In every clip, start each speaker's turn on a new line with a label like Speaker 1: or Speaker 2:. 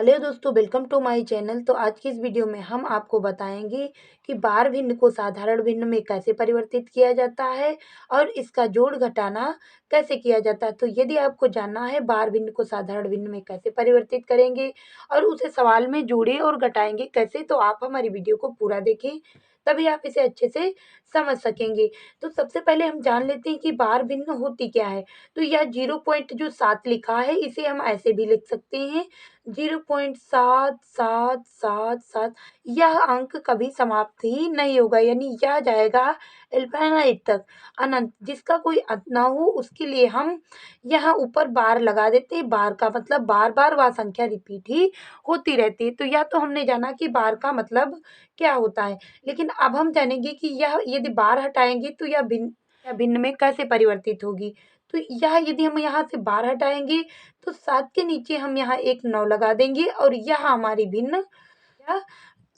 Speaker 1: Hello दोस्तों, welcome to my channel. तो आज की इस वीडियो में हम आपको बताएंगे कि बार भिन्न को साधारण भिन्न में कैसे परिवर्तित किया जाता है और इसका जोड़ घटाना कैसे किया जाता है। तो यदि आपको जानना है बार भिन्न को साधारण भिन्न में कैसे परिवर्तित करेंगे और उसे सवाल में जोड़े और घटाएंगे कैसे, तो आप हमारी वीडियो को पूरा देखें, तभी आप इसे अच्छे से समझ सकेंगे। तो सबसे पहले हम जान लेते हैं कि बार भिन्न होती क्या है। तो यह 0.7 लिखा है, इसे हम ऐसे भी लिख सकते हैं 0.7777। यह अंक कभी समाप्त ही नहीं होगा, यानी यह जाएगा इनफिनिट तक, अनंत। जिसका कोई अंत ना हो उसके लिए हम यहाँ ऊपर बार लगा देते हैं। बार का मतलब बार बार वह संख्या रिपीट ही होती रहती है। तो यह तो हमने जाना कि बार का मतलब क्या होता है, लेकिन अब हम जानेंगे कि यह यदि बार हटाएंगे तो यह भिन्न में कैसे परिवर्तित होगी। तो यह यदि हम यहाँ से बार हटाएंगे तो 7 के नीचे हम यहाँ एक 9 लगा देंगे और यह हमारी भिन्न या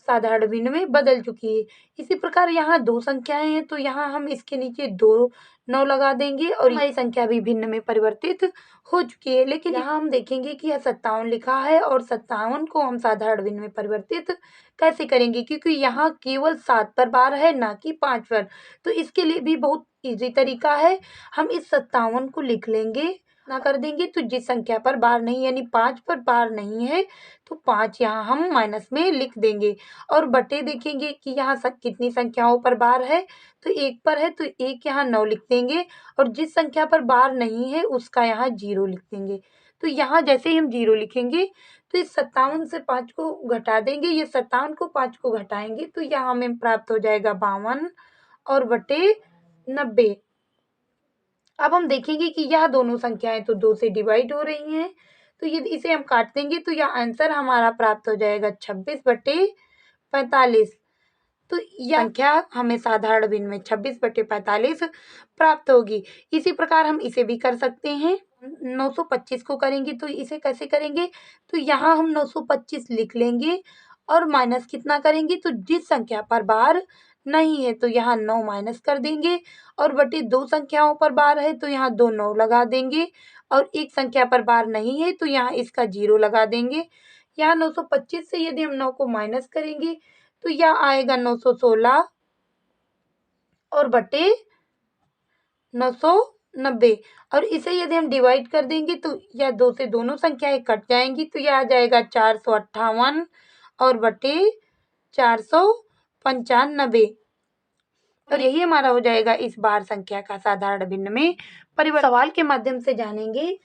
Speaker 1: साधारण भिन्न में बदल चुकी है। इसी प्रकार यहाँ 2 संख्याएँ हैं, तो यहाँ हम इसके नीचे 2 9 लगा देंगे और हमारी संख्या भी भिन्न में परिवर्तित हो चुकी है। लेकिन यहाँ हम देखेंगे कि यह 57 लिखा है और 57 को हम साधारण भिन्न में परिवर्तित कैसे करेंगे, क्योंकि यहाँ केवल 7 पर बार है, ना कि 5 पर। तो इसके लिए भी बहुत ईज़ी तरीका है। हम इस 57 को लिख लेंगे, ना कर देंगे, तो जिस संख्या पर बार नहीं यानी 5 पर बार नहीं है तो 5 यहाँ हम माइनस में लिख देंगे और बटे देखेंगे कि यहाँ कितनी संख्याओं पर बार है। तो 1 पर है तो 1 यहाँ 9 लिख देंगे और जिस संख्या पर बार नहीं है उसका यहाँ 0 लिख देंगे। तो यहाँ जैसे ही हम 0 लिखेंगे तो इस 57 से 5 को घटा देंगे, ये 57 को 5 को घटाएंगे तो यहाँ हमें प्राप्त हो जाएगा 52 और बटे 90। अब हम देखेंगे कि यह दोनों संख्याएं तो 2 से डिवाइड हो रही हैं, तो यदि इसे हम काट देंगे तो यह आंसर हमारा प्राप्त हो जाएगा 26/45। तो यह संख्या हमें साधारण भिन्न में 26/45 प्राप्त होगी। इसी प्रकार हम इसे भी कर सकते हैं। 925 को करेंगे तो इसे कैसे करेंगे, तो यहाँ हम 925 लिख लेंगे और माइनस कितना करेंगे, तो जिस संख्या पर बार नहीं है तो यहाँ 9 माइनस कर देंगे और बटे 2 संख्याओं पर बार है तो यहाँ 2 9 लगा देंगे और एक संख्या पर बार नहीं है तो यहाँ इसका 0 लगा देंगे। यहाँ 925 से यदि हम 9 को माइनस करेंगे तो यह आएगा 916 और बटे 990 और इसे यदि हम डिवाइड कर देंगे तो यह 2 से दोनों संख्याएं कट जाएंगी तो यह आ जाएगा 458 और बटे 495 और यही हमारा हो जाएगा इस बार संख्या का साधारण भिन्न में परिवर्तन। सवाल के माध्यम से जानेंगे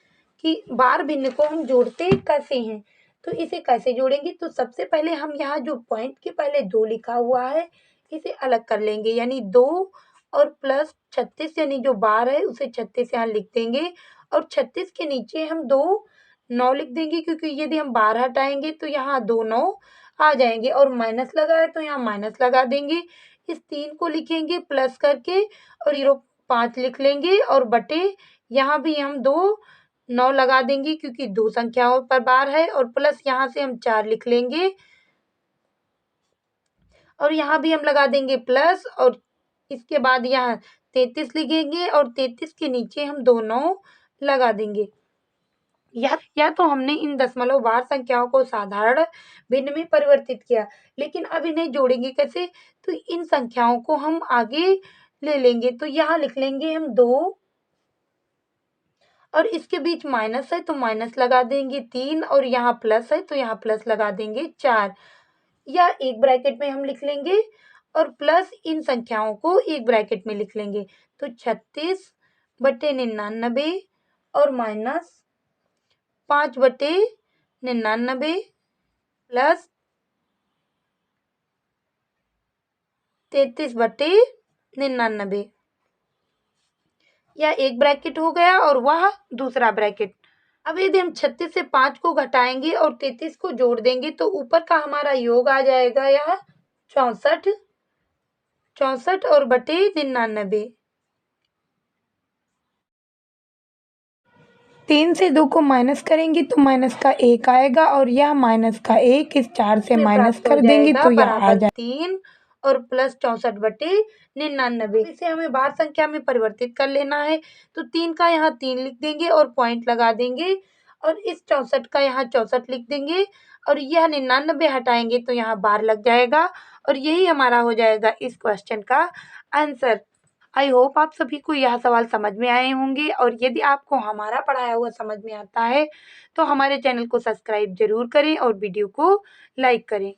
Speaker 1: कि बार भिन्न को हम जोड़ते कैसे हैं। तो इसे कैसे जोड़ेंगे, तो सबसे पहले हम यहाँ जो पॉइंट के पहले 2 लिखा हुआ है इसे अलग कर लेंगे, यानी 2 और प्लस 36 यानी जो बार है उसे 36 यहाँ लिख देंगे और 36 के नीचे हम 2 9 लिख देंगे, क्योंकि यदि हम बार हटाएंगे तो यहाँ 2 9 आ जाएंगे और माइनस लगा है तो यहाँ माइनस लगा देंगे। इस 3 को लिखेंगे प्लस करके और 0.5 लिख लेंगे और बटे यहाँ भी हम 2 9 लगा देंगे क्योंकि 2 संख्याओं पर बार है और प्लस यहाँ से हम 4 लिख लेंगे और यहाँ भी हम लगा देंगे प्लस और इसके बाद यहाँ 33 लिखेंगे और 33 के नीचे हम 2 9 लगा देंगे। या तो हमने इन दशमलव बार संख्याओं को साधारण भिन्न में परिवर्तित किया, लेकिन अब इन्हें जोड़ेंगे कैसे, तो इन संख्याओं को हम आगे ले लेंगे। तो यहाँ लिख लेंगे हम 2 और इसके बीच माइनस है तो माइनस लगा देंगे 3 और यहाँ प्लस है तो यहाँ प्लस लगा देंगे 4, या एक ब्रैकेट में हम लिख लेंगे और प्लस इन संख्याओं को एक ब्रैकेट में लिख लेंगे। तो 36/99 और माइनस 5/99 प्लस 33/99, यह एक ब्रैकेट हो गया और वह दूसरा ब्रैकेट। अब यदि हम 36 से 5 को घटाएंगे और 33 को जोड़ देंगे तो ऊपर का हमारा योग आ जाएगा यह 64 और बटे 99। 3 से 2 को माइनस करेंगे तो माइनस का 1 आएगा और यह माइनस का 1 इस 4 से माइनस कर देंगे तो यह आ जाएगा 3 और प्लस 64/99। इसे हमें बार संख्या में परिवर्तित कर लेना है, तो 3 का यहाँ 3 लिख देंगे और पॉइंट लगा देंगे और इस 64 का यहाँ 64 लिख देंगे और यह 99 हटाएँगे तो यहाँ बार लग जाएगा और यही हमारा हो जाएगा इस क्वेश्चन का आंसर। आई होप आप सभी को यह सवाल समझ में आए होंगे और यदि आपको हमारा पढ़ाया हुआ समझ में आता है, तो हमारे चैनल को सब्सक्राइब ज़रूर करें और वीडियो को लाइक करें।